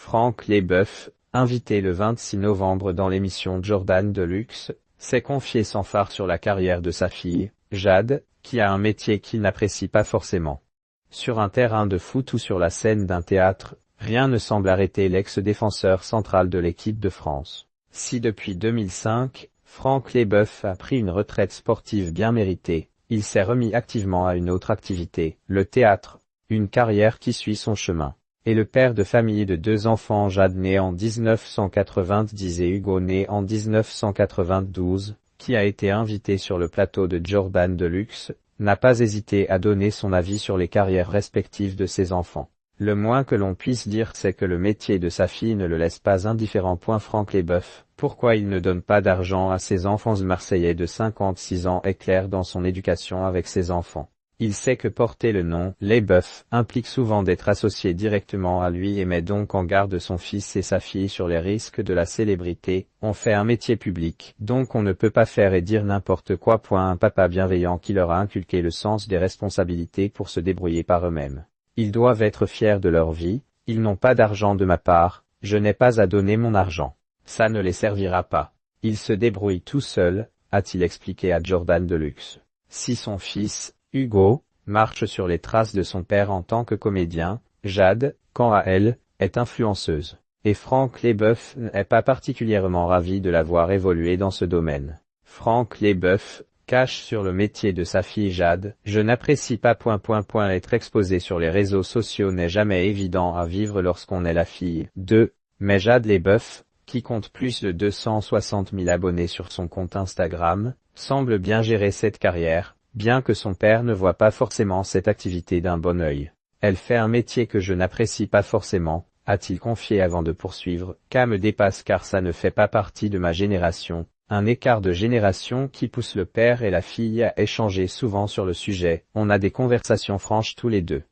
Franck Leboeuf, invité le 26 novembre dans l'émission Jordan Deluxe, s'est confié sans phare sur la carrière de sa fille, Jade, qui a un métier qu'il n'apprécie pas forcément. Sur un terrain de foot ou sur la scène d'un théâtre, rien ne semble arrêter l'ex-défenseur central de l'équipe de France. Si depuis 2005, Franck Leboeuf a pris une retraite sportive bien méritée, il s'est remis activement à une autre activité, le théâtre, une carrière qui suit son chemin. Et le père de famille de 2 enfants, Jade né en 1990 et Hugo né en 1992, qui a été invité sur le plateau de Jordan Deluxe, n'a pas hésité à donner son avis sur les carrières respectives de ses enfants. Le moins que l'on puisse dire, c'est que le métier de sa fille ne le laisse pas indifférent. Franck Leboeuf, pourquoi il ne donne pas d'argent à ses enfants? Le Marseillais de 56 ans est clair dans son éducation avec ses enfants. Il sait que porter le nom Leboeuf implique souvent d'être associé directement à lui et met donc en garde son fils et sa fille sur les risques de la célébrité. On fait un métier public, donc on ne peut pas faire et dire n'importe quoi. Un papa bienveillant qui leur a inculqué le sens des responsabilités pour se débrouiller par eux-mêmes. Ils doivent être fiers de leur vie, ils n'ont pas d'argent de ma part, je n'ai pas à donner mon argent. Ça ne les servira pas. Ils se débrouillent tout seuls, a-t-il expliqué à Jordan Deluxe. Si son fils, Hugo, marche sur les traces de son père en tant que comédien, Jade, quant à elle, est influenceuse. Et Franck Leboeuf n'est pas particulièrement ravi de la voir évoluer dans ce domaine. Franck Leboeuf cache sur le métier de sa fille Jade, je n'apprécie pas ... Être exposé sur les réseaux sociaux n'est jamais évident à vivre lorsqu'on est la fille de. Mais Jade Leboeuf, qui compte plus de 260 000 abonnés sur son compte Instagram, semble bien gérer cette carrière, bien que son père ne voit pas forcément cette activité d'un bon œil. Elle fait un métier que je n'apprécie pas forcément, a-t-il confié avant de poursuivre. Ça me dépasse car ça ne fait pas partie de ma génération, un écart de génération qui pousse le père et la fille à échanger souvent sur le sujet. On a des conversations franches tous les deux.